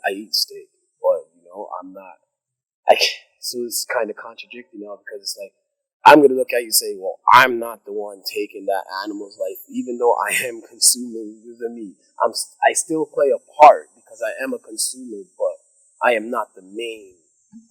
I eat steak, but, I'm not. So it's kind of contradicting now because it's like, I'm going to look at you and say, well, I'm not the one taking that animal's life, even though I am consuming the meat. I still play a part because I am a consumer, but I am not the main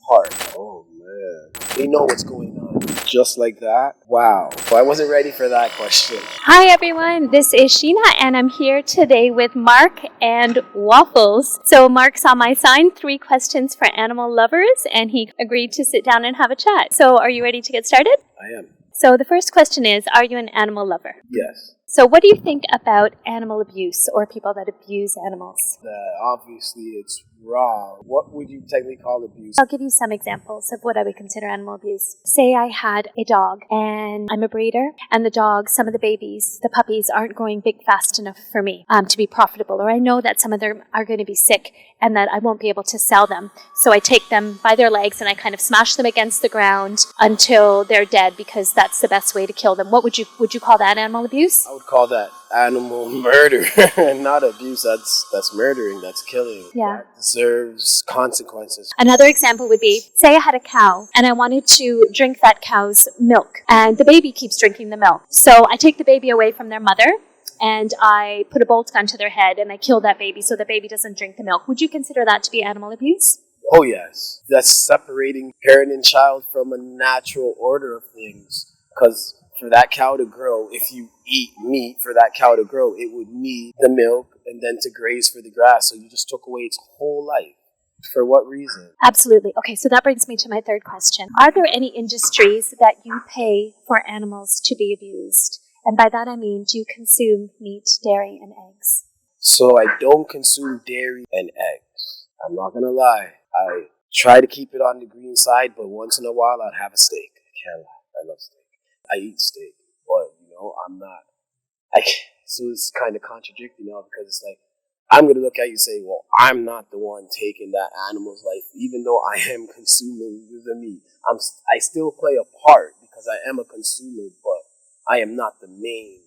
part. Oh, man. They know what's going on. Just like that? Wow. Well, I wasn't ready for that question. Hi, everyone. This is Sheena, and I'm here today with Mark and Waffles. So Mark saw my sign, 3 questions for animal lovers, and he agreed to sit down and have a chat. So are you ready to get started? I am. So the first question is, are you an animal lover? Yes. So what do you think about animal abuse or people that abuse animals? Obviously, it's wrong. What would you technically call abuse? I'll give you some examples of what I would consider animal abuse. Say I had a dog and I'm a breeder, and the dog, some of the babies, the puppies, aren't growing big fast enough for me to be profitable, or I know that some of them are going to be sick and that I won't be able to sell them. So I take them by their legs and I kind of smash them against the ground until they're dead, because that's the best way to kill them. What would you call that animal abuse? I would call that animal murder. Not abuse. That's murdering. That's killing. Yeah. That deserves consequences. Another example would be, say I had a cow and I wanted to drink that cow's milk, and the baby keeps drinking the milk. So I take the baby away from their mother and I put a bolt gun to their head and I kill that baby so the baby doesn't drink the milk. Would you consider that to be animal abuse? Oh, yes. That's separating parent and child from a natural order of things. Because for that cow to grow, if you eat meat, for that cow to grow, it would need the milk and then to graze for the grass. So you just took away its whole life. For what reason? Absolutely. Okay, so that brings me to my third question. Are there any industries that you pay for animals to be abused? And by that I mean, do you consume meat, dairy, and eggs? So I don't consume dairy and eggs. I'm not going to lie. I try to keep it on the green side, but once in a while I'd have a steak. I can't lie. I love steak. I eat steak, but, I'm not. So it's kind of contradicting now because it's like, I'm going to look at you and say, well, I'm not the one taking that animal's life, even though I am consuming the meat. I still play a part because I am a consumer, but I am not the main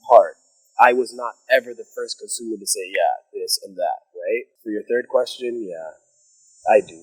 part. I was not ever the first consumer to say, yeah, this and that, right? For your third question, yeah, I do.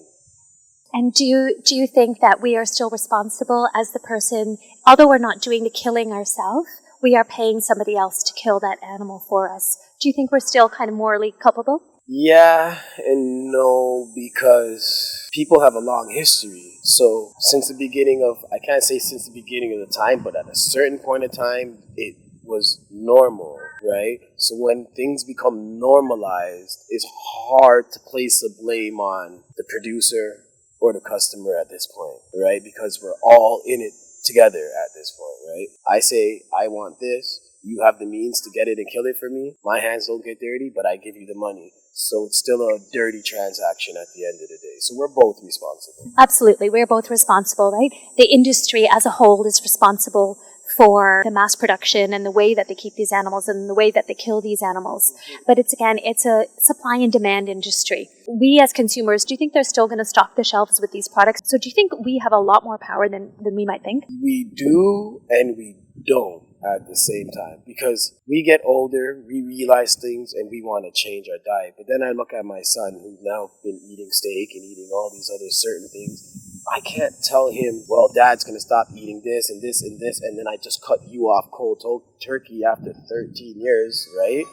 And do you think that we are still responsible as the person, although we're not doing the killing ourselves, we are paying somebody else to kill that animal for us? Do you think we're still kind of morally culpable? Yeah and no, because people have a long history. So since the beginning of, I can't say since the beginning of the time, but at a certain point in time, it was normal, right? So when things become normalized, it's hard to place the blame on the producer or the customer at this point, right? Because we're all in it together at this point, right? I say, I want this. You have the means to get it and kill it for me. My hands don't get dirty, but I give you the money. So it's still a dirty transaction at the end of the day. So we're both responsible. Absolutely. We're both responsible, right? The industry as a whole is responsible for the mass production and the way that they keep these animals and the way that they kill these animals. But it's a supply and demand industry. We as consumers, do you think they're still going to stock the shelves with these products? So do you think we have a lot more power than we might think? We do and we don't at the same time, because we get older, we realize things, and we want to change our diet. But then I look at my son, who's now been eating steak and eating all these other certain things. I can't tell him, well, Dad's going to stop eating this and this and this, and then I just cut you off cold turkey after 13 years, right?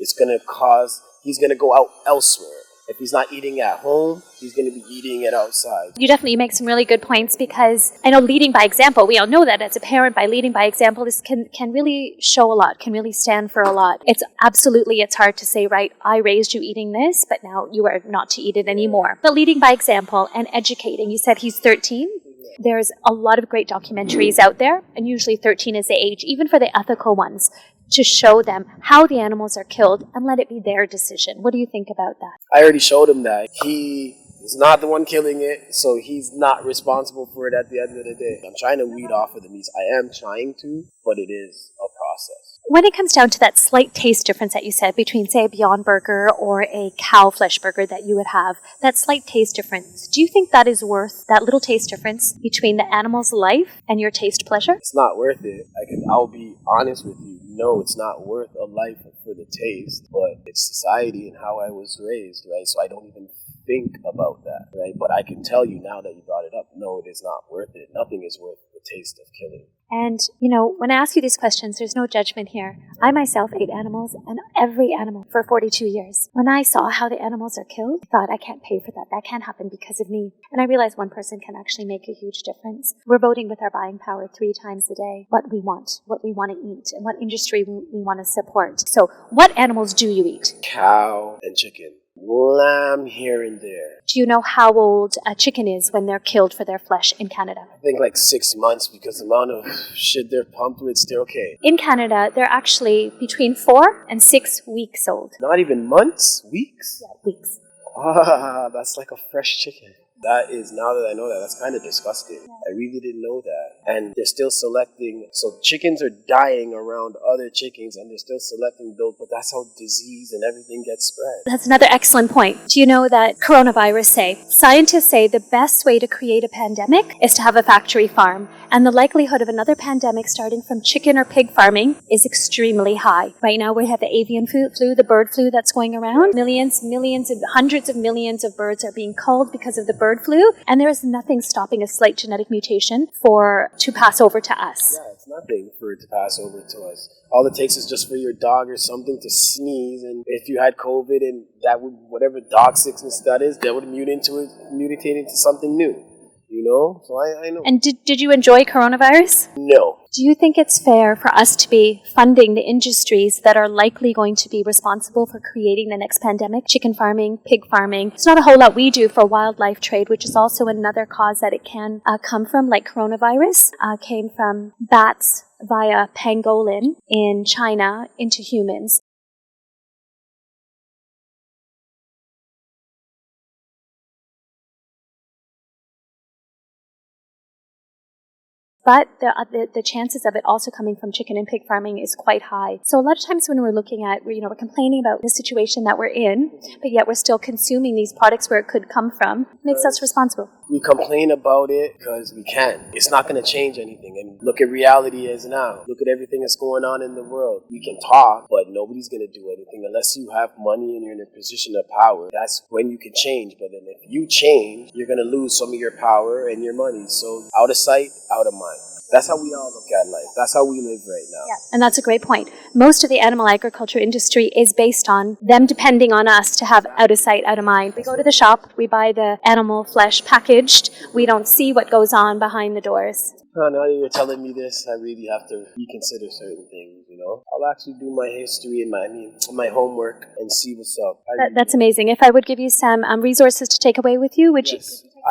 It's going to cause, he's going to go out elsewhere. If he's not eating at home, he's going to be eating it outside. You definitely make some really good points, because I know leading by example, we all know that as a parent, by leading by example, this can really show a lot, can really stand for a lot. It's hard to say, right, I raised you eating this, but now you are not to eat it anymore. But leading by example and educating, you said he's 13. There's a lot of great documentaries out there, and usually 13 is the age, even for the ethical ones, to show them how the animals are killed and let it be their decision. What do you think about that? I already showed him that. He is not the one killing it, so he's not responsible for it at the end of the day. I'm trying to weed off of the meats. I am trying to, but it is a process. When it comes down to that slight taste difference that you said between, say, a Beyond Burger or a cow flesh burger that you would have, that slight taste difference, do you think that is worth that little taste difference between the animal's life and your taste pleasure? It's not worth it. I'll be honest with you. No, it's not worth a life of for the taste, but it's society and how I was raised, right? So I don't even think about that, right? But I can tell you now that you brought it up, no, it is not worth it. Nothing is worth the taste of killing. And, when I ask you these questions, there's no judgment here. I myself ate animals, and every animal for 42 years. When I saw how the animals are killed, I thought, I can't pay for that. That can't happen because of me. And I realized one person can actually make a huge difference. We're voting with our buying power 3 times a day what we want to eat, and what industry we want to support. So what animals do you eat? Cow and chicken. Lamb here and there. Do you know how old a chicken is when they're killed for their flesh in Canada? I think like 6 months, because the amount of shit they're pumped with, they're okay. In Canada, they're actually between 4 and 6 weeks old. Not even months? Weeks? Yeah, weeks. Ah, that's like a fresh chicken. That is, now that I know that, that's kind of disgusting. I really didn't know that. And they're still selecting, so chickens are dying around other chickens, and they're still selecting those, but that's how disease and everything gets spread. That's another excellent point. Do you know that scientists say the best way to create a pandemic is to have a factory farm, and the likelihood of another pandemic starting from chicken or pig farming is extremely high. Right now we have the avian flu, the bird flu that's going around. Millions, hundreds of millions of birds are being culled because of the bird flu, and there is nothing stopping a slight genetic mutation to pass over to us. Yeah, it's nothing for it to pass over to us. All it takes is just for your dog or something to sneeze, and if you had COVID, and that would, whatever dog sickness that is, that would mutate into something new. So I know. And did you enjoy coronavirus? No. Do you think it's fair for us to be funding the industries that are likely going to be responsible for creating the next pandemic? Chicken farming, pig farming. It's not a whole lot we do for wildlife trade, which is also another cause that it can come from, like coronavirus came from bats via pangolin in China into humans. But the chances of it also coming from chicken and pig farming is quite high. So a lot of times when we're looking at, we're complaining about the situation that we're in, but yet we're still consuming these products where it could come from, makes us responsible. We complain about it because we can. It's not going to change anything. And look at reality as now. Look at everything that's going on in the world. We can talk, but nobody's going to do anything unless you have money and you're in a position of power. That's when you can change. But then if you change, you're going to lose some of your power and your money. So out of sight, out of mind. That's how we all look at life. That's how we live right now. Yeah, and that's a great point. Most of the animal agriculture industry is based on them depending on us to have out of sight, out of mind. We go to the shop, we buy the animal flesh packaged. We don't see what goes on behind the doors. Now that you're telling me this, I really have to reconsider certain things, I'll actually do my history and my homework and see what's up. That's amazing. If I would give you some resources to take away with you, would you?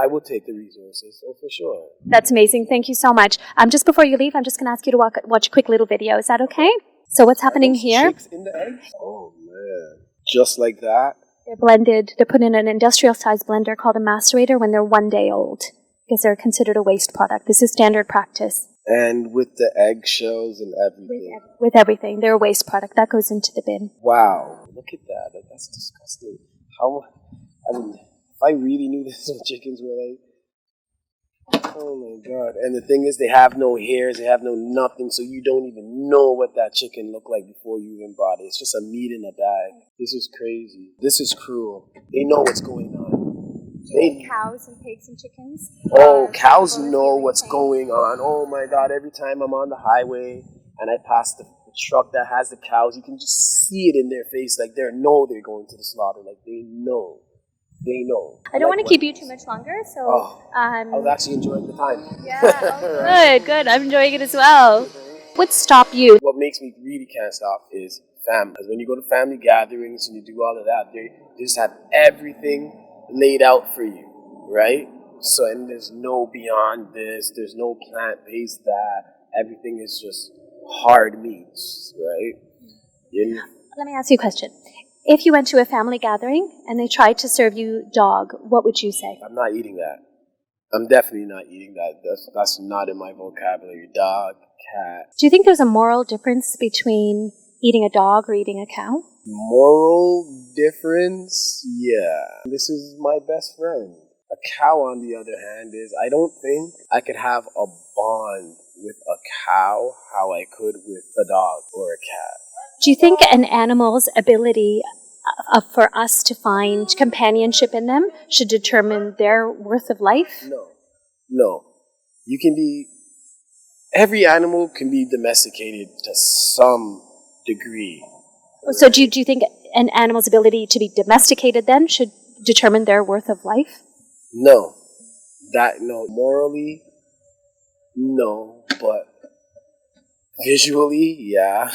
I will take the resources, for sure. That's amazing. Thank you so much. Just before you leave, I'm just going to ask you to watch a quick little video. Is that okay? So what's happening here? Chicks in the eggs? Oh, man. Just like that? They're blended. They're put in an industrial-sized blender called a macerator when they're 1 day old because they're considered a waste product. This is standard practice. And with the eggshells and everything? With everything. They're a waste product. That goes into the bin. Wow. Look at that. That's disgusting. If I really knew this what chickens were like, oh my God. And the thing is, they have no hairs, they have no nothing, so you don't even know what that chicken looked like before you even bought it. It's just a meat in a bag. This is crazy. This is cruel. They know what's going on. Cows and pigs and chickens? Oh, cows know what's going on. Oh my God, every time I'm on the highway and I pass the truck that has the cows, you can just see it in their face, like they're going to the slaughter, like they know. They know. I don't want to keep you too much longer, so... I was actually enjoying the time. Yeah, good. I'm enjoying it as well. What stopped you? What makes me really can't stop is family. Because when you go to family gatherings and you do all of that, they just have everything laid out for you, right? So, and there's no beyond this. There's no plant-based that. Everything is just hard meats, right? Let me ask you a question. If you went to a family gathering and they tried to serve you dog, what would you say? I'm not eating that. I'm definitely not eating that. That's not in my vocabulary. Dog, cat. Do you think there's a moral difference between eating a dog or eating a cow? Moral difference? Yeah. This is my best friend. A cow, on the other hand, I don't think I could have a bond with a cow how I could with a dog or a cat. Do you think an animal's ability for us to find companionship in them should determine their worth of life? No. You can be... Every animal can be domesticated to some degree. So do you think an animal's ability to be domesticated then should determine their worth of life? No. Morally, no. But visually, yeah.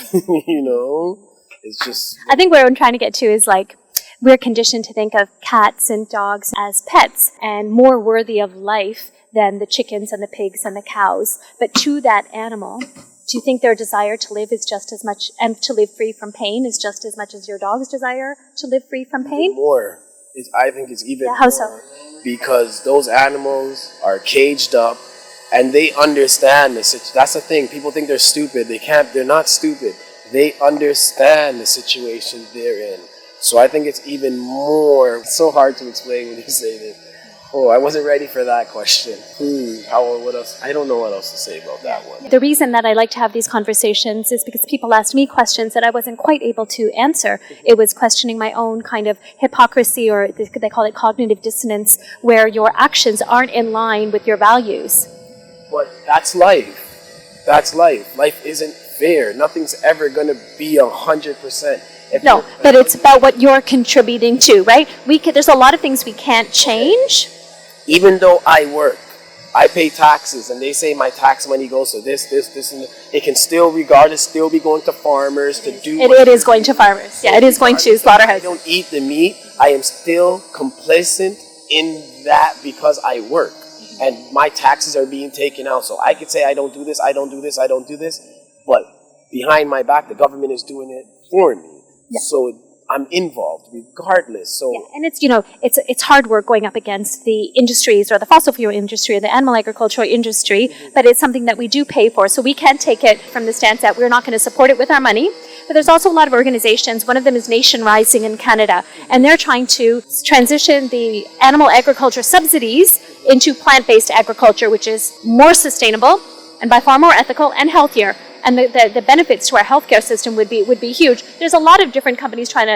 It's just... I think where I'm trying to get to is like, we're conditioned to think of cats and dogs as pets and more worthy of life than the chickens and the pigs and the cows. But to that animal, do you think their desire to live is just as much, and to live free from pain is just as much as your dog's desire to live free from pain? Even more. I think it's even how more. so? Because those animals are caged up and they understand the situation. That's the thing. People think they're stupid. They're not stupid. They understand the situation they're in. So I think it's even more... It's so hard to explain when you say this. Oh, I wasn't ready for that question. What else? I don't know what else to say about that one. The reason that I like to have these conversations is because people asked me questions that I wasn't quite able to answer. It was questioning my own kind of hypocrisy, or they call it cognitive dissonance, where your actions aren't in line with your values. But that's life. That's life. Life isn't fair. Nothing's ever going to be 100%. No, but it's about what you're contributing to, right? There's a lot of things we can't change. Even though I work, I pay taxes, and they say my tax money goes to this, and it can still, regardless, still be going to farmers to do... It is going to farmers. Yeah, it is going to slaughterhouses. I don't eat the meat. I am still complacent in that because I work, and my taxes are being taken out. So I could say I don't do this, I don't do this, I don't do this, but behind my back, the government is doing it for me. Yeah. So I'm involved regardless. So yeah, and it's hard work going up against the industries or the fossil fuel industry or the animal agricultural industry, but it's something that we do pay for. So we can't take it from the stance that we're not going to support it with our money. But there's also a lot of organizations. One of them is Nation Rising in Canada, and they're trying to transition the animal agriculture subsidies into plant-based agriculture, which is more sustainable and by far more ethical and healthier. And the benefits to our healthcare system would be huge. There's a lot of different companies trying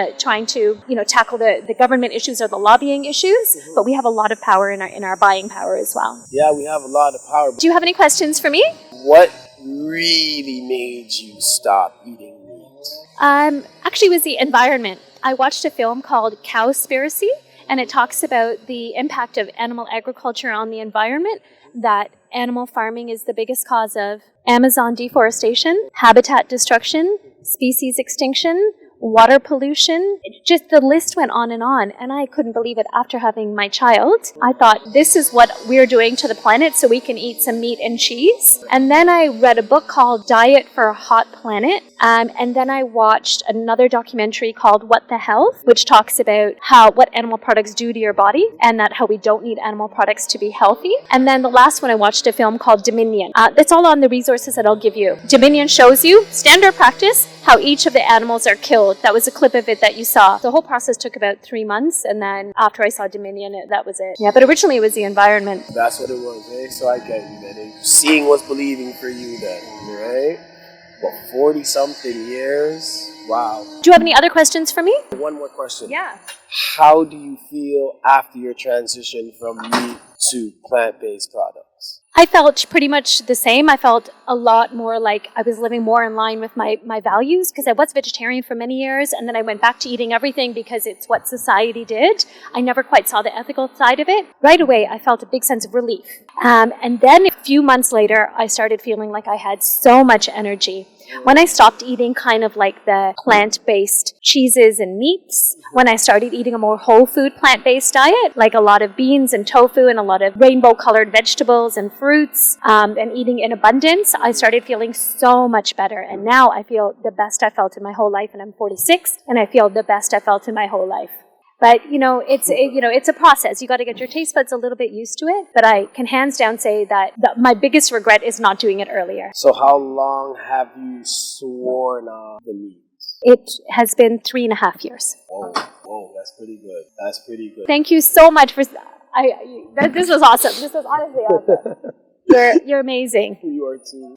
to tackle the government issues or the lobbying issues, but we have a lot of power in our buying power as well. Yeah, we have a lot of power. Do you have any questions for me? What really made you stop eating meat? Actually, it was the environment. I watched a film called Cowspiracy, and it talks about the impact of animal agriculture on the environment, that animal farming is the biggest cause of Amazon deforestation, habitat destruction, species extinction, water pollution. Just the list went on, and I couldn't believe it after having my child. I thought, this is what we're doing to the planet so we can eat some meat and cheese. And then I read a book called Diet for a Hot Planet, and then I watched another documentary called What the Health, which talks about what animal products do to your body, and that how we don't need animal products to be healthy. And then the last one, I watched a film called Dominion. That's all on the resources that I'll give you. Dominion shows you, standard practice, how each of the animals are killed. That was a clip of it that you saw. The whole process took about 3 months, and then after I saw Dominion, that was it. Yeah, but originally it was the environment. That's what it was, eh? So I get you, man. Seeing was believing for you then, right? Well, 40-something years. Wow. Do you have any other questions for me? One more question. Yeah. How do you feel after your transition from meat to plant-based products? I felt pretty much the same. I felt a lot more like I was living more in line with my values, because I was vegetarian for many years, and then I went back to eating everything because it's what society did. I never quite saw the ethical side of it. Right away, I felt a big sense of relief. And then a few months later, I started feeling like I had so much energy. When I stopped eating kind of like the plant-based cheeses and meats, when I started eating a more whole food plant-based diet, like a lot of beans and tofu and a lot of rainbow-colored vegetables and fruits, and eating in abundance, I started feeling so much better. And now I feel the best I felt in my whole life, and I'm 46, and I feel the best I felt in my whole life. But, it's a process. You got to get your taste buds a little bit used to it. But I can hands down say that my biggest regret is not doing it earlier. So how long have you sworn off the meat? It has been 3.5 years. Whoa, that's pretty good. That's pretty good. Thank you so much for... this was awesome. This was honestly awesome. You're amazing. You are too.